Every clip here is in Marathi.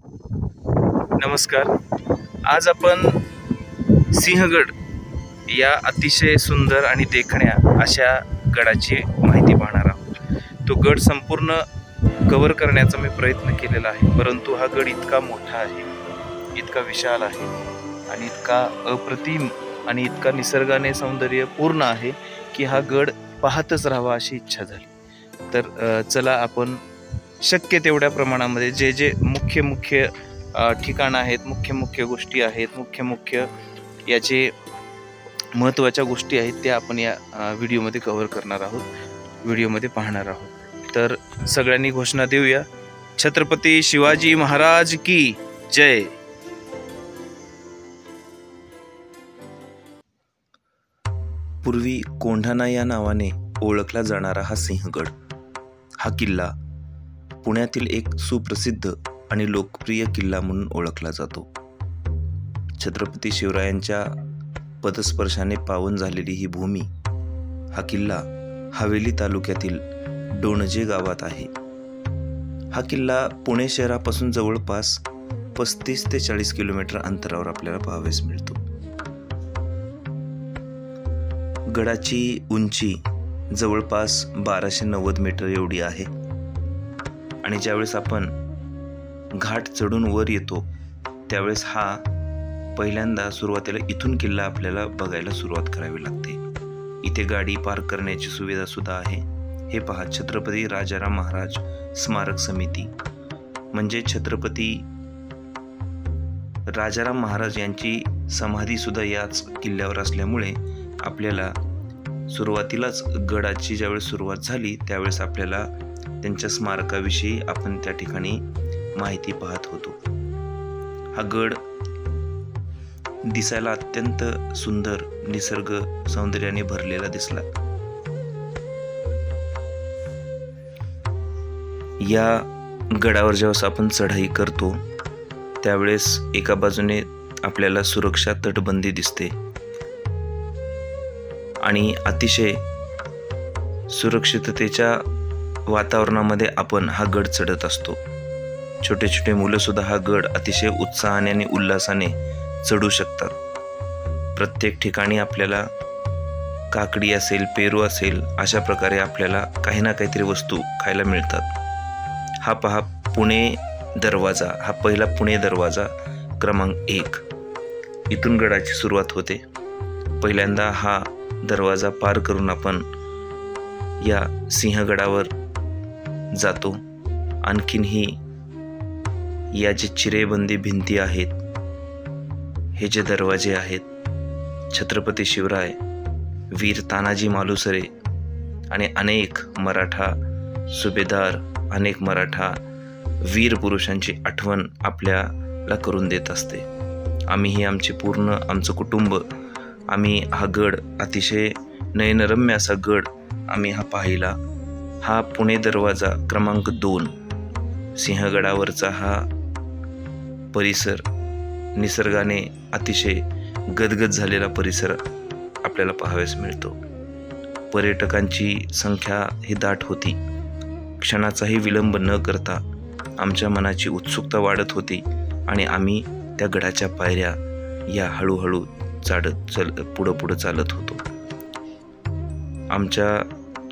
नमस्कार. आज आपण सिंहगड या अतिशय सुंदर आणि देखण्या अशा गडाची माहिती पाहणार आहोत. तो गड संपूर्ण कव्हर करण्याचा मी प्रयत्न केलेला आहे, परंतु हा गड इतका मोठा आहे, इतका विशाल आहे आणि इतका अप्रतिम आणि इतका निसर्गाने सौंदर्यपूर्ण आहे की हा गड पाहतच राहावा अशी इच्छा झाली. तर चला आपण शक्य तेवढ्या प्रमाणामध्ये जे जे मुख्य ठिकाणं आहेत, मुख्य गोष्टी आहेत, मुख्य याचे महत्त्वाच्या गोष्टी आहेत त्या आपण या व्हिडिओमध्ये कव्हर करणार आहोत, व्हिडिओमध्ये पाहणार आहोत. तर सगळ्यांनी घोषणा देऊया. छत्रपती शिवाजी महाराज की जय. पूर्वी कोंढाणा या नावाने ओळखला जाणारा हा सिंहगड, हा किल्ला पुण्यातील एक सुप्रसिद्ध आणि लोकप्रिय किल्ला म्हणून ओळखला जातो. छत्रपती शिवरायांच्या पदस्पर्शाने पावन झालेली ही भूमी, हा किल्ला हवेली तालुक्यातील डोणजे गावात आहे. हा किल्ला पुणे शहरापासून जवळपास 35 ते 40 किलोमीटर अंतरावर आपल्याला पाहावयास मिळतो. गडाची उंची जवळपास 1290 मीटर एवढी आहे आणि ज्यावेळेस आपण घाट चढून वर येतो त्यावेळेस हा पहिल्यांदा सुरुवातीला इथून किल्ला आपल्याला बघायला सुरुवात करावी लागते. इथे गाडी पार्क करण्याची सुविधा सुद्धा आहे. हे पहा, छत्रपती राजाराम महाराज स्मारक समिती, म्हणजे छत्रपती राजाराम महाराज यांची समाधी सुद्धा याच किल्ल्यावर असल्यामुळे आपल्याला सुरुवातीलाच गडाची ज्यावेळेस सुरुवात झाली त्यावेळेस आपल्याला त्यांच्या स्मारकाविषयी आपण त्या ठिकाणी माहिती पाहत होतो. हा गड दिसायला अत्यंत सुंदर, निसर्ग सौंदर्याने भरलेला दिसला. या गडावर जेव्हा आपण चढाई करतो त्यावेळेस एका बाजूने आपल्याला सुरक्षा तटबंदी दिसते आणि अतिशय सुरक्षिततेच्या वातावरणामध्ये आपण हा गड चढत असतो. छोटे छोटे मुलं सुद्धा हा गड अतिशय उत्साहाने आणि उल्हासाने चढू शकतात. प्रत्येक ठिकाणी आपल्याला काकडी असेल, पेरू असेल, अशा प्रकारे आपल्याला काही ना काहीतरी वस्तू खायला मिळतात. हा पहा, पुणे दरवाजा, हा पहिला पुणे दरवाजा क्रमांक 1, इथून गडाची सुरुवात होते. पहिल्यांदा हा दरवाजा पार करून आपण या सिंहगडावर जातो. आणखीनही या जे चिरेबंदी भिंती आहेत, हे जे दरवाजे आहेत, छत्रपती शिवराय, वीर तानाजी मालुसरे आणि अनेक मराठा सुभेदार, अनेक मराठा वीर पुरुषांची आठवण आपल्याला करून देत असते. आम्हीही आमचं कुटुंब आम्ही हा गड, अतिशय नयनरम्य असा गड आम्ही हा पाहिला. हा पुणे दरवाजा क्रमांक 2, सिंहगडावरचा हा परिसर, निसर्गाने अतिशय गदगद झालेला परिसर आपल्याला पाहावयास मिळतो. पर्यटकांची संख्या ही दाट होती. क्षणाचाही विलंब न करता आमच्या मनाची उत्सुकता वाढत होती आणि आम्ही त्या गडाच्या पायऱ्या या हळूहळू पुढं चालत होतो. आमच्या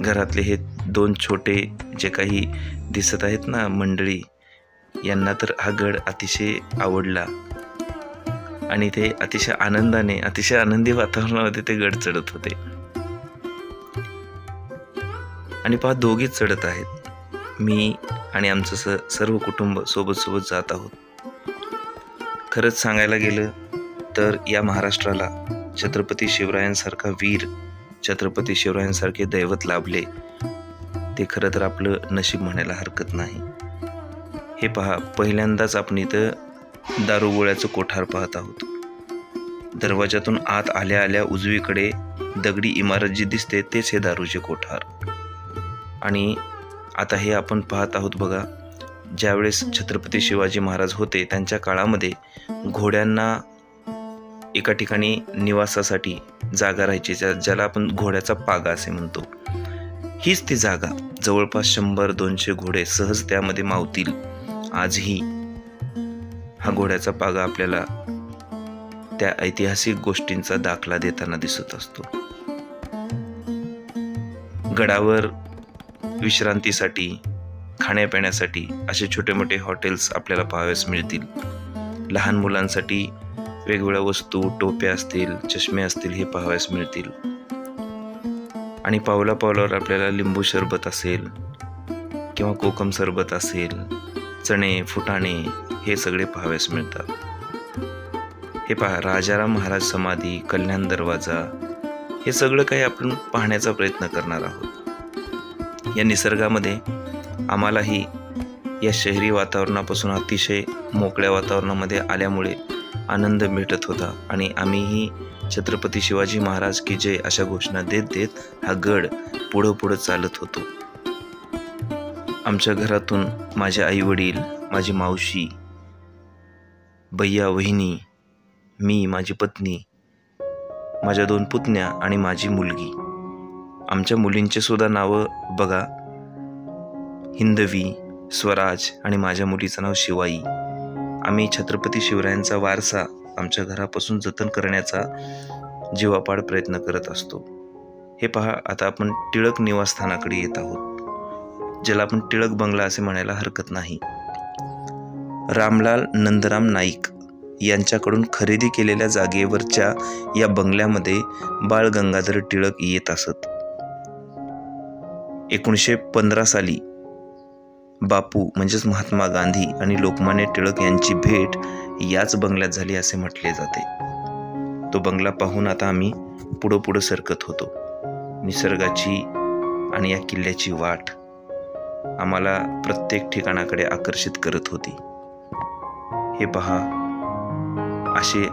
घरातले हे 2 छोटे जे काही दिसत आहेत ना मंडळी, यांना तर हा गड अतिशय आवडला आणि ते अतिशय आनंदाने, अतिशय आनंदी वातावरणामध्ये ते गड चढत होते. आणि पहा, दोघीच चढत आहेत, मी आणि आमचं सर्व कुटुंब सोबत जात आहोत. खरंच सांगायला गेलं तर या महाराष्ट्राला छत्रपती शिवरायांसारखा वीर, छत्रपती शिवरायांसारखे दैवत लाभले, ते खरं तर आपलं नशीब म्हणायला हरकत नाही. हे पहा, पहिल्यांदाच आपण इथं दारुगोळ्याचं कोठार पाहत आहोत. दरवाजातून आत आल्या आल्या उजवीकडे दगडी इमारत जी दिसते तेच हे दारूचे कोठार. आणि आता हे आपण पाहत आहोत बघा, ज्यावेळेस छत्रपती शिवाजी महाराज होते त्यांच्या काळामध्ये घोड्यांना एका ठिकाणी निवासासाठी जागा राहायची, ज्याला आपण घोड्याचा पागा असे म्हणतो. हीच ती जागा, जवळपास 100-200 घोडे सहज त्यामध्ये मावतील. आजही हा घोड्याचा पागा आपल्याला त्या ऐतिहासिक गोष्टींचा दाखला देताना दिसत असतो. गडावर विश्रांतीसाठी, खाण्यापिण्यासाठी असे छोटे मोठे हॉटेल्स आपल्याला पाहावयास मिळतील. लहान मुलांसाठी वेगवेगळ्या वस्तू, टोप्या असतील, चष्मे असतील हे पाहावयास मिळतील. आणि पावला पावलावर आपल्याला लिंबू सरबत असेल किंवा कोकम सरबत असेल, चणे, फुटाणे हे सगळे पाहावयास मिळतात. हे पहा, राजाराम महाराज समाधी, कल्याण दरवाजा हे सगळं काही आपण पाहण्याचा प्रयत्न करणार आहोत. या निसर्गामध्ये आम्हालाही या शहरी वातावरणापासून अतिशय मोकळ्या वातावरणामध्ये आल्यामुळे आनंद भेटत होता आणि आम्हीही छत्रपती शिवाजी महाराज की जय अशा घोषणा देत देत हा गड पुढं चालत होतो. आमच्या घरातून माझे आई वडील, माझी मावशी, भैया, वहिनी, मी, माझी पत्नी, माझ्या 2 पुतण्या आणि माझी मुलगी. आमच्या मुलींचे सुद्धा नावं बघा, हिंदवी, स्वराज आणि माझ्या मुलीचं नाव शिवाई. आम्ही छत्रपती शिवरायांचा वारसा आमच्या घरापासून जतन करण्याचा जीवापाड प्रयत्न करत असतो. हे पहा, आता आपण टिळक निवासस्थानाकडे येत आहोत, ज्याला आपण टिळक बंगला असे म्हणायला हरकत नाही. रामलाल नंदराम नाईक यांच्याकडून खरेदी केलेल्या जागेवरच्या या बंगल्यामध्ये बाळ गंगाधर टिळक येत असत. 1915 साली बापू म्हणजेच महात्मा गांधी आणि लोकमान्य टिळक यांची भेट याच बंगल्यात झाली असे म्हटले जाते. तो बंगला पाहून आता आम्ही पुढं सरकत होतो. निसर्गाची आणि या किल्ल्याची वाट आम्हाला प्रत्येक ठिकाणाकडे आकर्षित करत होती. हे पहा, असे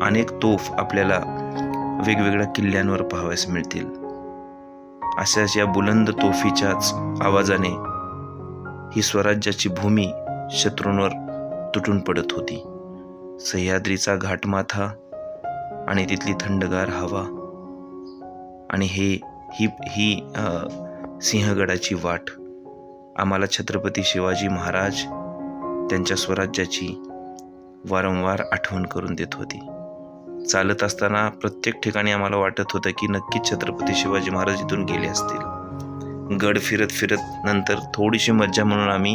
अनेक तोफ आपल्याला वेगवेगळ्या किल्ल्यांवर पाहावयास मिळतील. अशाच या बुलंद तोफीच्याच आवाजाने ही स्वराज्याची भूमी शत्रूंवर तुटून पडत होती. सह्याद्रीचा घाटमाथा आणि तिथली थंडगार हवा आणि ही सिंहगडाची वाट आम्हाला छत्रपती शिवाजी महाराज त्यांच्या स्वराज्याची वारंवार आठवण करून देत होती. चालत असताना प्रत्येक ठिकाणी आम्हाला वाटत होतं की नक्कीच छत्रपती शिवाजी महाराज इथून गेले असतील. गड फिरत नंतर थोडीशी मज्जा म्हणून आम्ही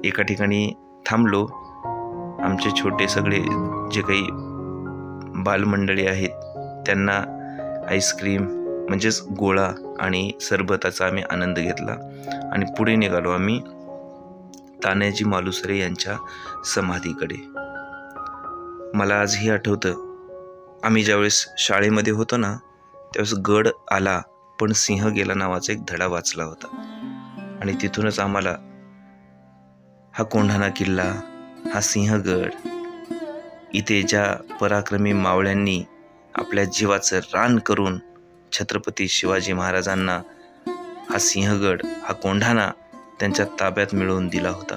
एका ठिकाणी थांबलो. आमचे छोटे सगळे जे काही बालमंडळी आहेत त्यांना आईस्क्रीम म्हणजेच गोळा आणि सरबताचा आम्ही आनंद घेतला आणि पुढे निघालो आम्ही तानाजी मालुसरे यांच्या समाधीकडे. मला आजही आठवतं, आम्ही ज्यावेळेस शाळेमध्ये होतो ना त्यावेळेस गड आला पण सिंह गेला नावाचा एक धडा वाचला होता आणि तिथूनच आम्हाला हा कोंढाणा किल्ला, हा सिंहगड, इथे ज्या पराक्रमी मावळ्यांनी आपल्या जीवाचं रान करून छत्रपती शिवाजी महाराजांना हा सिंहगड, हा कोंढाणा त्यांच्या ताब्यात मिळवून दिला होता,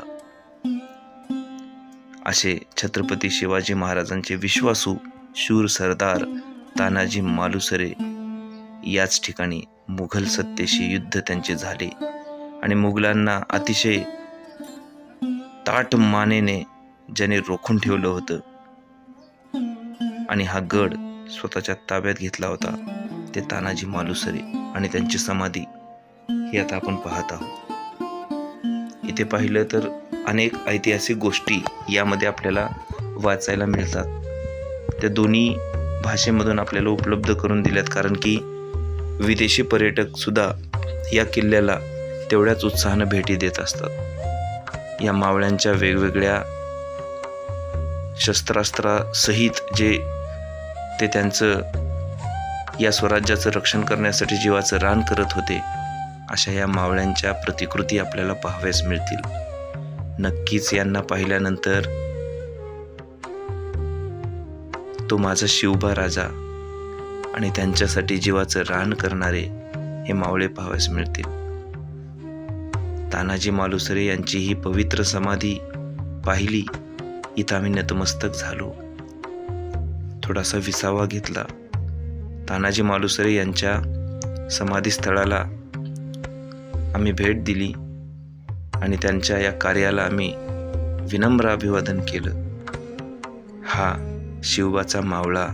असे छत्रपती शिवाजी महाराजांचे विश्वासू शूर सरदार तानाजी मालुसरे याच ठिकाणी मुघल सत्तेशी युद्ध त्यांचे झाले आणि मुघलांना अतिशय ताठ मानेने ज्याने रोखून ठेवलं होतं आणि हा गड स्वतःच्या ताब्यात घेतला होता ते तानाजी मालुसरे आणि त्यांची समाधी ही आता आपण पाहत आहोत. इथे पाहिलं तर अनेक ऐतिहासिक गोष्टी यामध्ये आपल्याला वाचायला मिळतात. त्या दोन्ही भाषेमधून आपल्याला उपलब्ध करून दिल्यात, कारण की विदेशी पर्यटक सुद्धा या किल्ल्याला तेवढ्याच उत्साहानं भेटी देत असतात. या मावळ्यांच्या वेगवेगळ्या शस्त्रास्त्रासहित जे ते त्यांचं या स्वराज्याचं रक्षण करण्यासाठी जीवाचं रान करत होते, अशा या मावळ्यांच्या प्रतिकृती आपल्याला पाहाव्यास मिळतील. नक्कीच यांना पाहिल्यानंतर तो माझा शिवबा राजा आणि त्यांच्यासाठी जीवाचं रान करणारे हे मावळे पाहाव्यास मिळतील. तानाजी मालुसरे यांची ही पवित्र समाधी पाहिली, इथं आम्ही नतमस्तक झालो, थोडासा विसावा घेतला. तानाजी मालुसरे यांच्या समाधीस्थळाला आम्ही भेट दिली आणि त्यांच्या या कार्याला आम्ही विनम्र अभिवादन केलं. हा शिवबाचा मावळा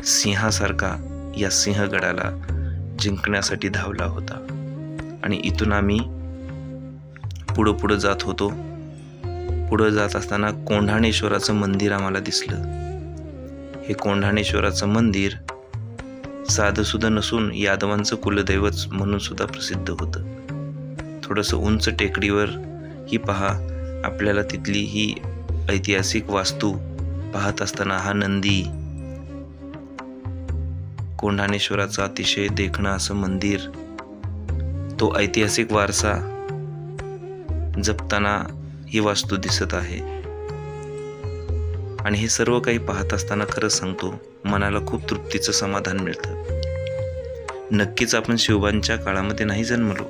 सिंहासारखा या सिंहगडाला जिंकण्यासाठी धावला होता. आणि इथून आम्ही पुढं जात होतो. पुढं जात असताना कोंढाणेश्वराचं मंदिर आम्हाला दिसलं. हे कोंढाणेश्वराचं मंदिर साधं सुद्धा नसून यादवांचं कुलदैवत म्हणून सुद्धा प्रसिद्ध होतं. थोडंसं उंच टेकडीवर ही पहा, आपल्याला तिथली ही ऐतिहासिक वास्तू पाहत असताना हा नंदी, कोंढाणेश्वराचं अतिशय देखणं असं मंदिर, तो ऐतिहासिक वारसा जपताना ही वास्तू दिसत आहे. आणि हे सर्व काही पाहत असताना खरंच सांगतो, मनाला खूप तृप्तीचं समाधान मिळतं. नक्कीच आपण शिवबांच्या काळामध्ये नाही जन्मलो,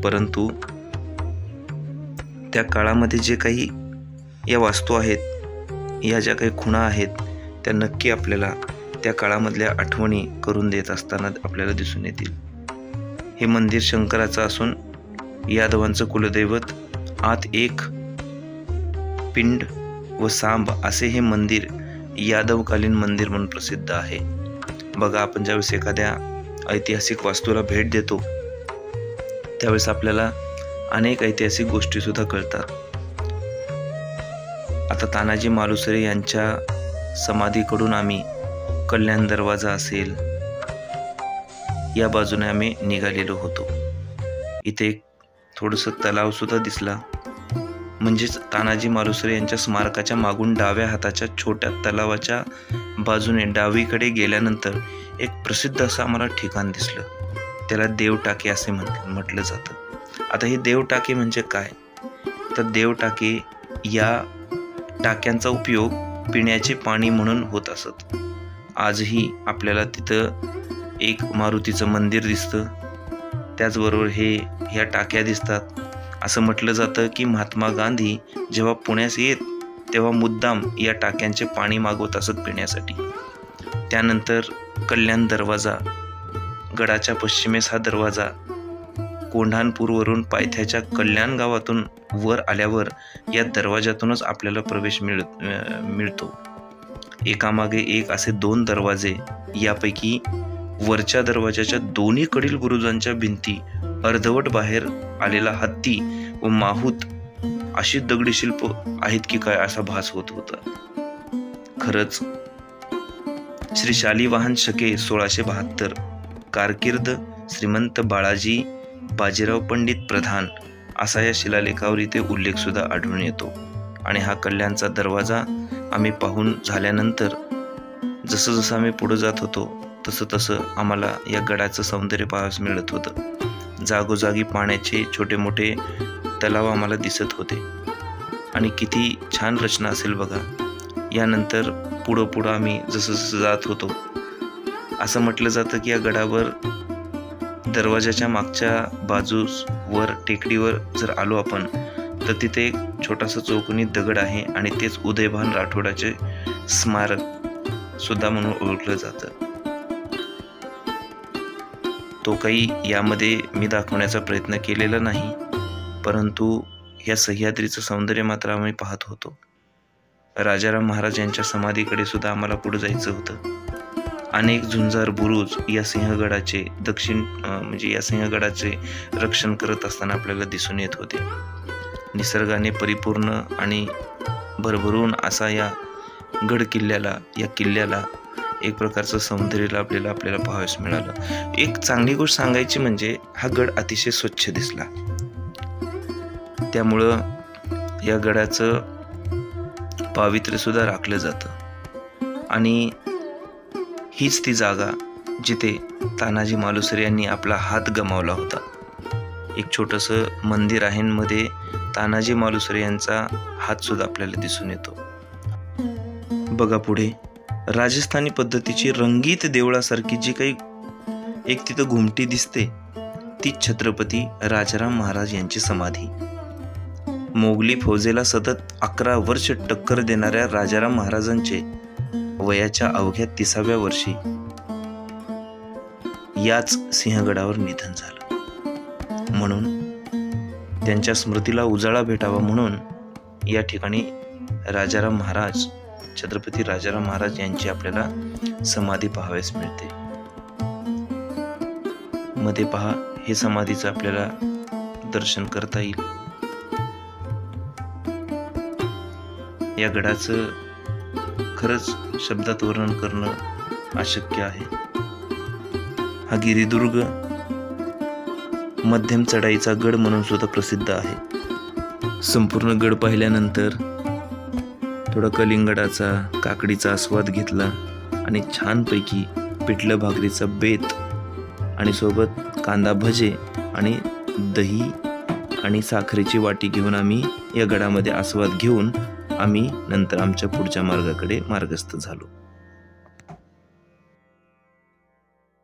परंतु त्या काळामध्ये जे काही या वास्तू आहेत, या ज्या काही खुणा आहेत, त्या नक्की आपल्याला त्या काळामधल्या आठवणी करून देत असताना आपल्याला दिसून येतील. हे मंदिर शंकराचं असून यादवांचं कुलदैवत, आत एक पिंड व सांब असे हे मंदिर यादवकालीन मंदिर म्हणून प्रसिद्ध आहे. बघा, आपण ज्यावेळेस एखाद्या ऐतिहासिक वास्तूला भेट देतो त्यावेळेस आपल्याला अनेक ऐतिहासिक गोष्टी सुद्धा कळतात. आता तानाजी मालुसरे यांच्या समाधीकडून आम्ही कल्याण दरवाजा असेल या बाजूने आम्ही निघालेलो होतो. इथे एक थोडंसं तलाव सुद्धा दिसला. म्हणजेच तानाजी मालुसरे यांच्या स्मारकाच्या मागून डाव्या हाताच्या छोट्या तलावाच्या बाजूने डावीकडे गेल्यानंतर एक प्रसिद्ध असं आम्हाला ठिकाण दिसलं. त्याला देवटाके असे म्हटलं जातं. आता हे देवटाके म्हणजे काय, तर देवटाके या टाक्यांचा उपयोग पिण्याचे पाणी म्हणून होत असत. आजही आपल्याला तिथं एक मारुतीचं मंदिर दिसतं, त्याचबरोबर ह्या टाक्या दिसतात. असं म्हटलं जातं की महात्मा गांधी जेव्हा पुण्यास येत तेव्हा मुद्दाम या टाक्यांचे पाणी मागवत असत पिण्यासाठी. त्यानंतर कल्याण दरवाजा, गडाच्या पश्चिमेस हा दरवाजा, कोंढाणपूरवरून पायथ्याच्या कल्याण गावातून वर आल्यावर या दरवाजातूनच आपल्याला प्रवेश मिळतो. एकामागे एक असे 2 दरवाजे, यापैकी वरच्या दरवाजाच्या दोन्हीकडील बुरुजांच्या भिंती, अर्धवट बाहेर आलेला हत्ती व माहूत अशी दगडी शिल्प आहेत की काय असा भास होत होता. खरंच श्री शालिवाहन शके 1672, कारकीर्द श्रीमंत बाळाजी बाजीराव पंडित प्रधान असा या शिलालेखावर इथे उल्लेख सुद्धा आढळून येतो. आणि हा कल्याणचा दरवाजा आम्ही पाहून झाल्यानंतर जसं आम्ही पुढे जात होतो तसं आम्हाला या गडाचं सौंदर्य पाहायला मिळत होतं. जागोजागी पाण्याचे छोटे मोठे तलाव आम्हाला दिसत होते. आणि किती छान रचना असेल बघा. यानंतर पुढं आम्ही जसं जात होतो असं म्हटलं जातं की या गडावर दरवाजाच्या मागच्या बाजूस वर टेकडीवर जर आलो आपण तर तिथे एक छोटासा चौकोनी दगड आहे आणि तेच उदयभान राठोडाचे स्मारक सुद्धा म्हणून ओळखलं जातं. तो काही यामध्ये मी दाखवण्याचा प्रयत्न केलेला नाही, परंतु या सह्याद्रीचं सौंदर्य मात्र आम्ही पाहत होतो. राजाराम महाराज यांच्या समाधीकडे सुद्धा आम्हाला पुढे जायचं होतं. अनेक झुंजार बुरुज या सिंहगडाचे या सिंहगडाचे रक्षण करत असताना आपल्याला दिसून येत होते. निसर्गाने परिपूर्ण आणि भरभरून असा या गड किल्ल्याला एक प्रकारचं सौंदर्य लाभलेलं आपल्याला पाहावयास मिळालं. एक चांगली गोष्ट सांगायची म्हणजे हा गड अतिशय स्वच्छ दिसला. त्यामुळं या गडाचं पावित्र्य सुद्धा राखलं जातं. आणि हीच ती जागा जिथे तानाजी मालुसरे यांनी आपला हात गमावला होता. एक छोटंसं मंदिर आहे, मध्ये तानाजी मालुसरे यांचा हात सुद्धा आपल्याला दिसून येतो. बघा पुढे राजस्थानी पद्धतीची रंगीत देवळासारखी जी काही एक तिथं घुमटी दिसते ती छत्रपती राजाराम महाराज यांची समाधी. मोगली फौजेला सतत 11 वर्ष टक्कर देणाऱ्या राजाराम महाराजांचे वयाच्या अवघ्या 30व्या वर्षी याच सिंहगडावर निधन झालं. म्हणून त्यांच्या स्मृतीला उजाळा भेटावा म्हणून या ठिकाणी राजाराम महाराज, छत्रपती राजाराम महाराज यांची आपल्याला समाधी पाहावयास मिळते. मध्ये पहा, हे समाधीचं आपल्याला दर्शन करता येईल. या गडाचं खरंच शब्दात वर्णन करणं अशक्य आहे. हा गिरिदुर्ग मध्यम चढाईचा गड म्हणून सुद्धा प्रसिद्ध आहे. संपूर्ण गड पाहिल्यानंतर थोडा कलिंगडाचा, काकडीचा आस्वाद घेतला आणि छानपैकी पिठलं भाकरीचा बेत आणि सोबत कांदा भजे आणि दही आणि साखरेची वाटी घेऊन आम्ही या गडामध्ये आस्वाद घेऊन आम्ही नंतर आमच्या पुढच्या मार्गाकडे मार्गस्थ झालो.